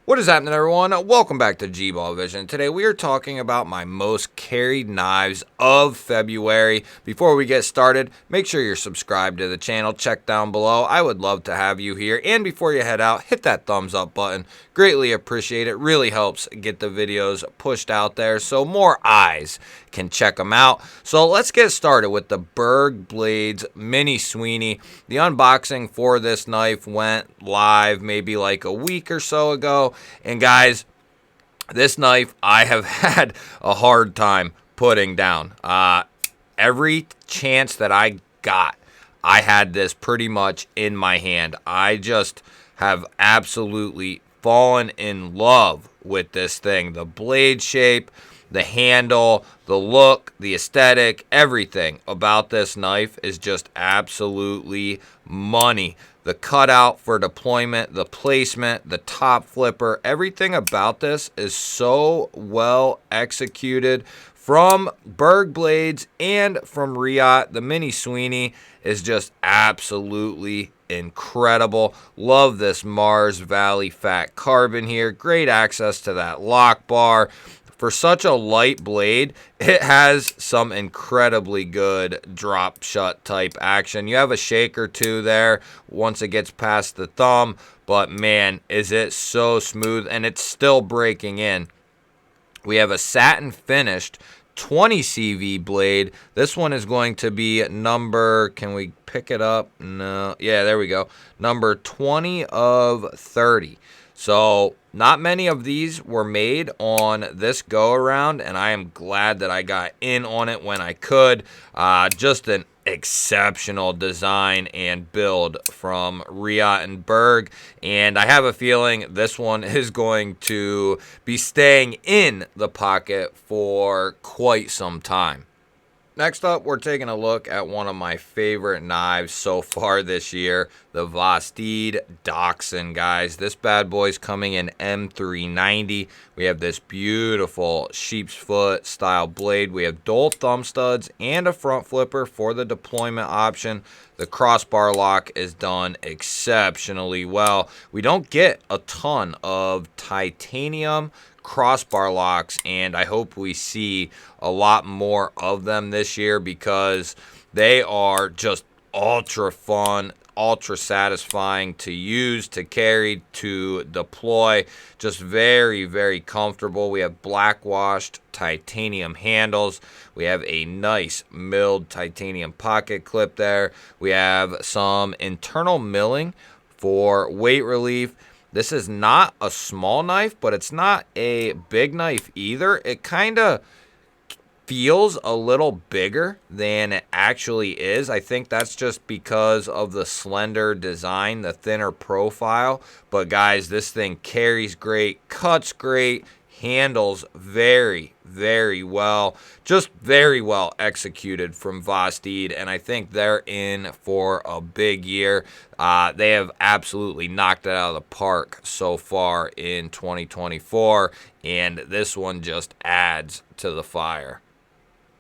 What is happening, everyone? Welcome back to G-Ball Vision. Today we are talking about my most carried knives of February. Before we get started, make sure you're subscribed to the channel. Check down below. I would love to have you here. And before you head out, hit that thumbs up button. Greatly appreciate it. Really helps get the videos pushed out there so more eyes can check them out. So let's get started with the Berg Blades Mini Sweeney. The unboxing for this knife went live maybe like a week or so ago. And guys, this knife I have had a hard time putting down. Every chance that I got, I had this pretty much in my hand. I just have absolutely fallen in love with this thing. The blade shape, the handle, the look, the aesthetic, everything about this knife is just absolutely money. The cutout for deployment, the placement, the top flipper, everything about this is so well executed from Berg Blades and from Riot. The Mini Sweeney is just absolutely incredible. Love this Mars Valley fat carbon here. Great access to that lock bar. For such a light blade, it has some incredibly good drop shut type action. You have a shake or two there once it gets past the thumb, but man, is it so smooth, and it's still breaking in. We have a satin finished 20 CV blade. This one is going to be number, can we pick it up? No. Yeah, there we go. Number 20 of 30. So not many of these were made on this go around, and I am glad that I got in on it when I could. Just an exceptional design and build from Riot and Berg, and I have a feeling this one is going to be staying in the pocket for quite some time. Next up, we're taking a look at one of my favorite knives so far this year, the Vagabond Doxon, guys. This bad boy's coming in M390. We have this beautiful sheep's foot style blade. We have dual thumb studs and a front flipper for the deployment option. The crossbar lock is done exceptionally well. We don't get a ton of titanium crossbar locks, and I hope we see a lot more of them this year because they are just ultra fun, ultra satisfying to use, to carry, to deploy. Just very, very comfortable. We have black washed titanium handles. We have a nice milled titanium pocket clip there. We have some internal milling for weight relief. This is not a small knife, but it's not a big knife either. It kind of feels a little bigger than it actually is. I think that's just because of the slender design, the thinner profile. But guys, this thing carries great, cuts great, handles very, very well. Just very well executed from Vagabond, and I think they're in for a big year. They have absolutely knocked it out of the park so far in 2024, and this one just adds to the fire.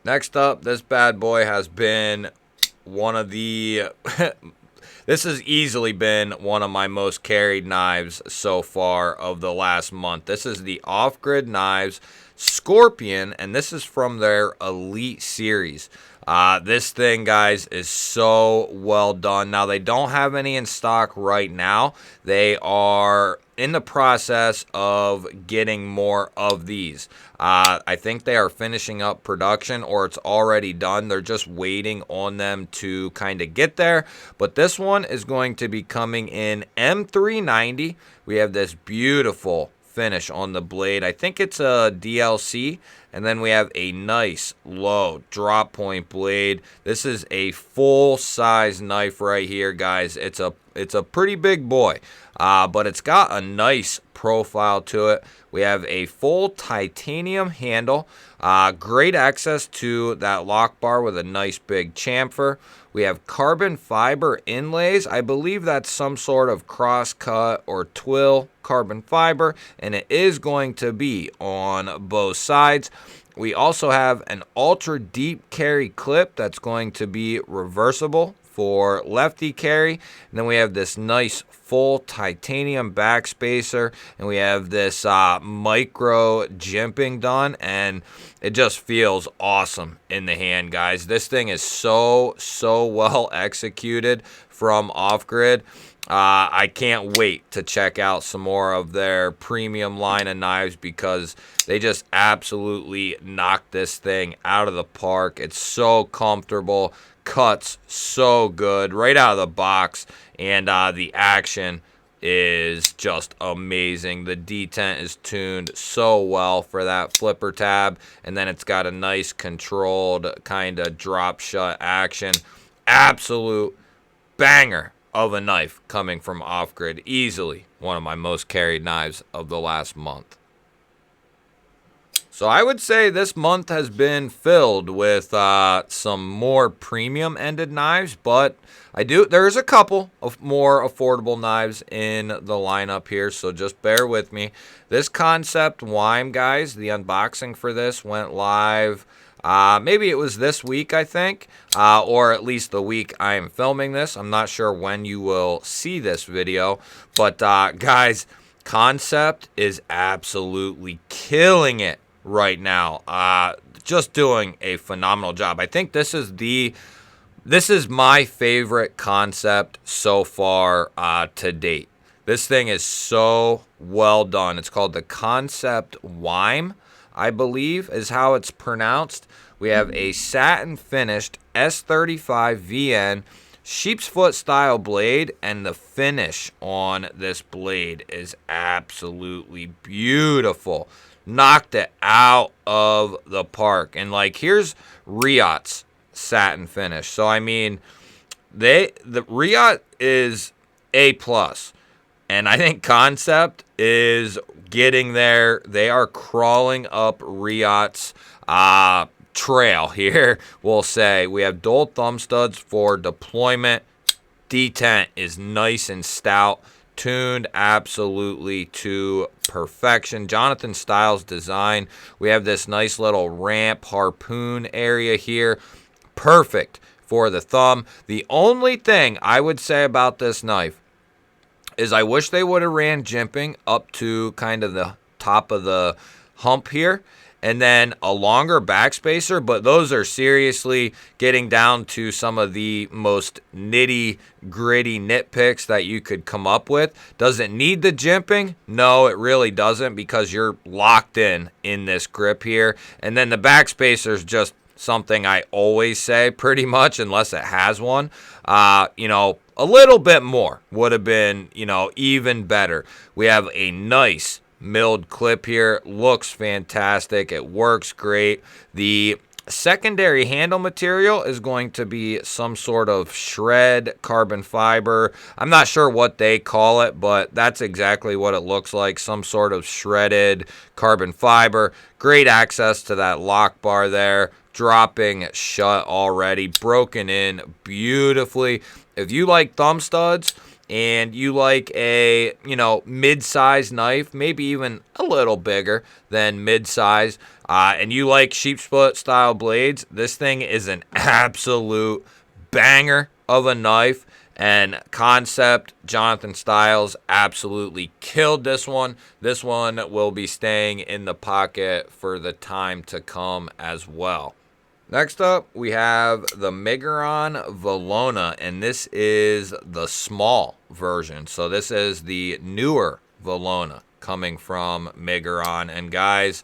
Next up, this bad boy has been one of the... This has easily been one of my most carried knives so far of the last month. This is the OffGrid Knives Scorpion, and this is from their Elite series. This thing, guys, is so well done. Now, they don't have any in stock right now. They are in the process of getting more of these. I think they are finishing up production, or it's already done. They're just waiting on them to kind of get there. But this one is going to be coming in M390. We have this beautiful finish on the blade. I think it's a DLC, and then we have a nice low drop point blade. This is a full size knife right here, guys. It's a pretty big boy, but it's got a nice profile to it. We have a full titanium handle, great access to that lock bar with a nice big chamfer. We have carbon fiber inlays. I believe that's some sort of cross cut or twill carbon fiber, and it is going to be on both sides. We also have an ultra deep carry clip that's going to be reversible for lefty carry. And then we have this nice full titanium backspacer, and we have this micro jimping done, and it just feels awesome in the hand, guys. This thing is so well executed from OffGrid. I can't wait to check out some more of their premium line of knives because they just absolutely knocked this thing out of the park. It's so comfortable, cuts so good right out of the box, and the action is just amazing. The detent is tuned so well for that flipper tab, and then it's got a nice controlled kind of drop shut action. Absolute banger of a knife coming from OffGrid. Easily one of my most carried knives of the last month. So I would say this month has been filled with some more premium ended knives, but there's a couple of more affordable knives in the lineup here, so just bear with me. This Concept Wiim, guys, the unboxing for this went live maybe it was this week, I think, or at least the week I am filming this. I'm not sure when you will see this video, but guys, Concept is absolutely killing it right now. Just doing a phenomenal job. I think this is my favorite Concept so far to date. This thing is so well done. It's called the Concept Wiim, I believe is how it's pronounced. We have a satin finished S35 VN sheep's foot style blade, and the finish on this blade is absolutely beautiful. Knocked it out of the park. And like, here's Riot's satin finish. So I mean, the Riot is A+, and I think Concept is getting there. They are crawling up Riot's trail here, we'll say. We have dual thumb studs for deployment. Detent is nice and stout, tuned absolutely to perfection. Jonathan Styles design. We have this nice little ramp harpoon area here. Perfect for the thumb. The only thing I would say about this knife is I wish they would have ran jimping up to kind of the top of the hump here, and then a longer backspacer, but those are seriously getting down to some of the most nitty-gritty nitpicks that you could come up with. Does it need the jimping? No, it really doesn't, because you're locked in this grip here. And then the backspacer is just something I always say pretty much, unless it has one. You know, a little bit more would have been, you know, even better. We have a nice milled clip here. Looks fantastic. It works great. The secondary handle material is going to be some sort of shred carbon fiber. I'm not sure what they call it, but that's exactly what it looks like. Some sort of shredded carbon fiber. Great access to that lock bar there. Dropping shut already. Broken in beautifully. If you like thumb studs and you like a, you know, mid-size knife, maybe even a little bigger than mid-size, and you like sheep's foot style blades, this thing is an absolute banger of a knife. And Concept, Jonathan Styles absolutely killed this one. This one will be staying in the pocket for the time to come as well. Next up, we have the Migon Vona, and this is the small version. So this is the newer Vona coming from Migon. And guys,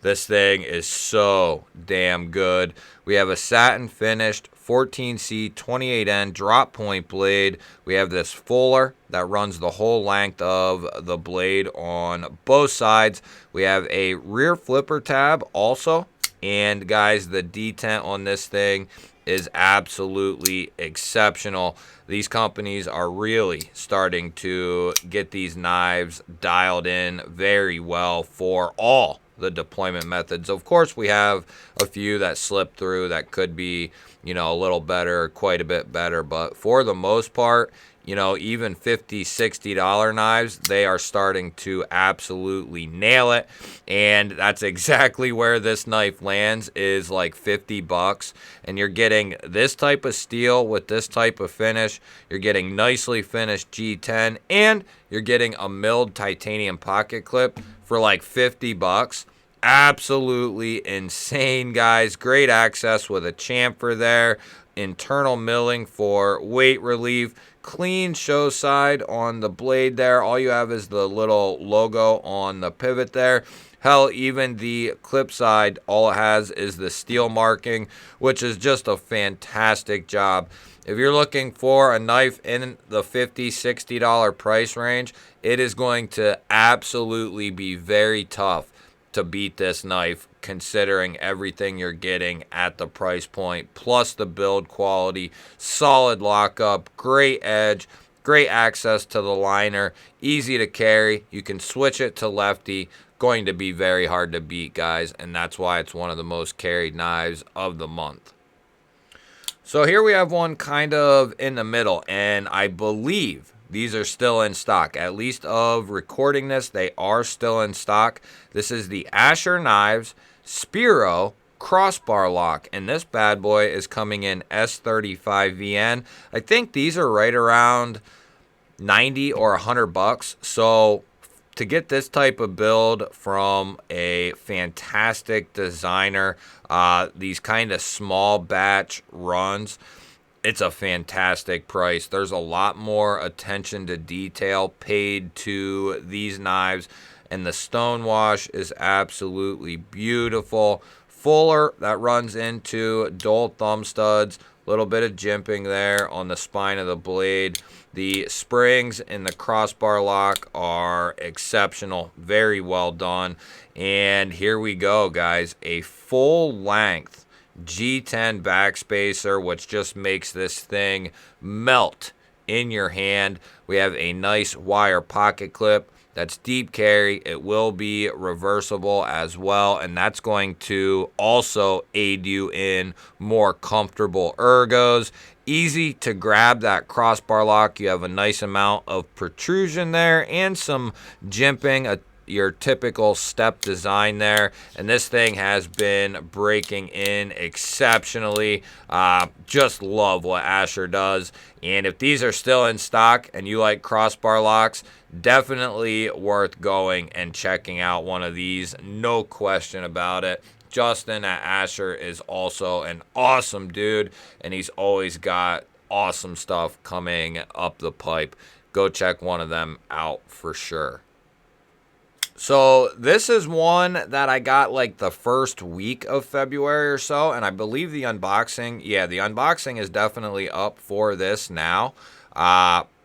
this thing is so damn good. We have a satin finished 14C 28N drop point blade. We have this fuller that runs the whole length of the blade on both sides. We have a rear flipper tab also. And guys, the detent on this thing is absolutely exceptional. These companies are really starting to get these knives dialed in very well for all the deployment methods. Of course, we have a few that slip through that could be, you know, a little better, quite a bit better. But for the most part, you know, even $50, $60 knives, they are starting to absolutely nail it. And that's exactly where this knife lands, is like 50 bucks. And you're getting this type of steel with this type of finish. You're getting nicely finished G10, and you're getting a milled titanium pocket clip for like 50 bucks. Absolutely insane, guys. Great access with a chamfer there. Internal milling for weight relief. Clean show side on the blade there. All you have is the little logo on the pivot there. Hell, even the clip side, all it has is the steel marking, which is just a fantastic job. If you're looking for a knife in the $50, $60 price range, it is going to absolutely be very tough to beat this knife, considering everything you're getting at the price point, plus the build quality, solid lockup, great edge, great access to the liner, easy to carry. You can switch it to lefty. Going to be very hard to beat, guys, and that's why it's one of the most carried knives of the month. So here we have one kind of in the middle, and I believe these are still in stock. At least of recording this, they are still in stock. This is the Asher Knives Spiro crossbar lock, and this bad boy is coming in S35VN. I think these are right around 90 or 100 bucks. So to get this type of build from a fantastic designer, these kind of small batch runs, it's a fantastic price. There's a lot more attention to detail paid to these knives, and the stone wash is absolutely beautiful. Fuller that runs into dual thumb studs, a little bit of jimping there on the spine of the blade. The springs in the crossbar lock are exceptional, very well done. And here we go, guys, a full length G10 backspacer, which just makes this thing melt in your hand. We have a nice wire pocket clip that's deep carry. It will be reversible as well, and that's going to also aid you in more comfortable ergos. Easy to grab that crossbar lock. You have a nice amount of protrusion there and some jimping, your typical step design there, and this thing has been breaking in exceptionally. Just love what Asher does, and if these are still in stock and you like crossbar locks, definitely worth going and checking out one of these, no question about it. Justin at Asher is also an awesome dude, and he's always got awesome stuff coming up the pipe. Go check one of them out for sure. So this is one that I got like the first week of February or so, and I believe the unboxing, yeah, the unboxing is definitely up for this now.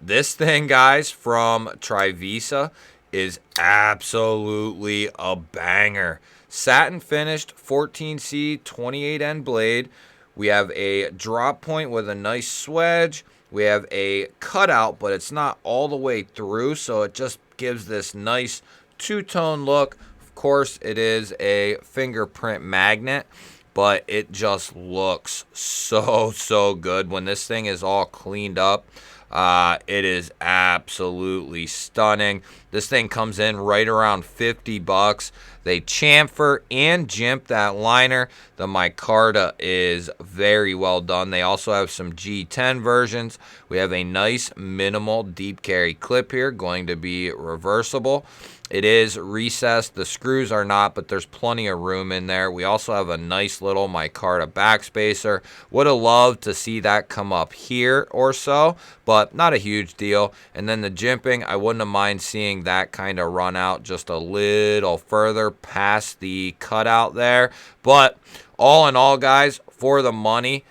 This thing, guys, from Trivisa is absolutely a banger. Satin finished 14C 28N blade. We have a drop point with a nice swedge. We have a cutout, but it's not all the way through, so it just gives this nice two-tone look. Of course, it is a fingerprint magnet, but it just looks so good when this thing is all cleaned up. It is absolutely stunning. This thing comes in right around 50 bucks. They chamfer and jimp that liner. The micarta is very well done. They also have some G10 versions. We have a nice minimal deep carry clip here, going to be reversible. It is recessed. The screws are not, but there's plenty of room in there. We also have a nice little micarta backspacer. Would have loved to see that come up here or so, but not a huge deal. And then the jimping, I wouldn't have mind seeing that kind of run out just a little further past the cutout there. But all in all, guys, for the money,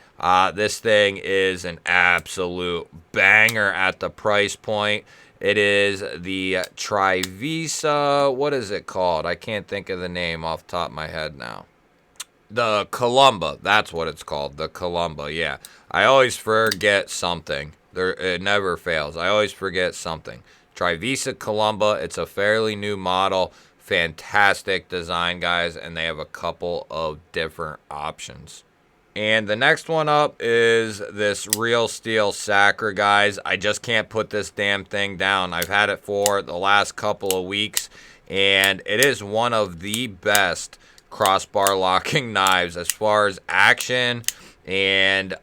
this thing is an absolute banger at the price point. It is the Trivisa, what is it called? I can't think of the name off the top of my head now. The Columba, that's what it's called, the Columba, yeah. I always forget something. It never fails. I always forget something. Trivisa Columba, it's a fairly new model. Fantastic design, guys, and they have a couple of different options. And the next one up is this Real Steel Sacer, guys. I just can't put this damn thing down. I've had it for the last couple of weeks, and it is one of the best crossbar locking knives as far as action and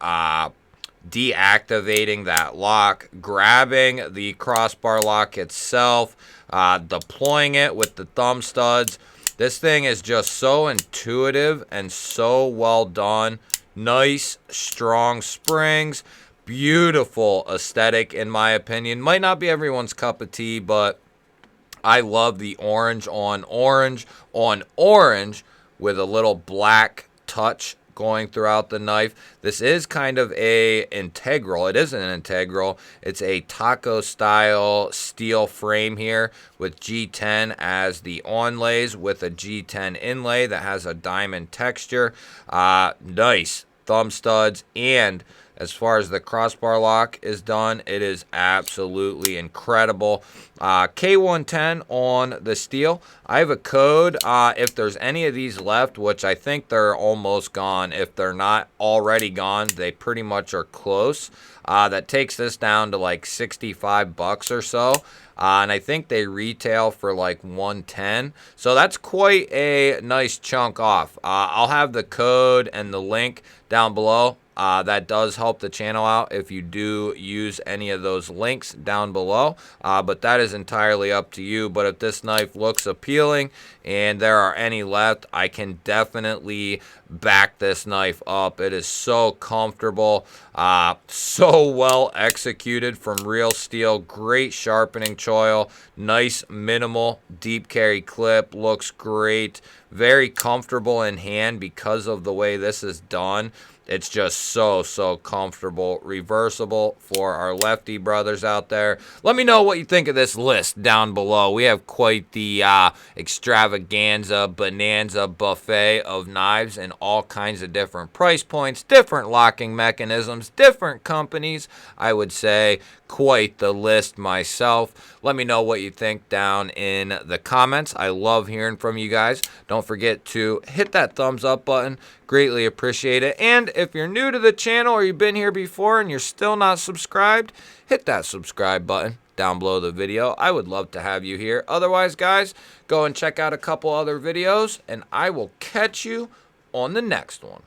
deactivating that lock, grabbing the crossbar lock itself, deploying it with the thumb studs. This thing is just so intuitive and so well done. Nice, strong springs. Beautiful aesthetic, in my opinion. Might not be everyone's cup of tea, but I love the orange on orange with a little black touch going throughout the knife. This is kind of a integral. It isn't an integral. It's a taco style steel frame here with G10 as the onlays with a G10 inlay that has a diamond texture. Nice thumb studs, and as far as the crossbar lock is done, it is absolutely incredible. K110 on the steel. I have a code if there's any of these left, which I think they're almost gone. If they're not already gone, they pretty much are close. That takes this down to like 65 bucks or so. And I think they retail for like 110. So that's quite a nice chunk off. I'll have the code and the link down below. That does help the channel out if you do use any of those links down below, but that is entirely up to you. But if this knife looks appealing and there are any left, I can definitely back this knife up. It is so comfortable, so well executed from Real Steel. Great sharpening choil, nice minimal deep carry clip, looks great, very comfortable in hand because of the way this is done. It's just so comfortable. Reversible for our lefty brothers out there. Let me know what you think of this list down below. We have quite the extravaganza, bonanza buffet of knives in all kinds of different price points, different locking mechanisms, different companies. I would say quite the list myself. Let me know what you think down in the comments. I love hearing from you guys. Don't forget to hit that thumbs up button. Greatly appreciate it. And if you're new to the channel or you've been here before and you're still not subscribed, hit that subscribe button down below the video. I would love to have you here. Otherwise, guys, go and check out a couple other videos, and I will catch you on the next one.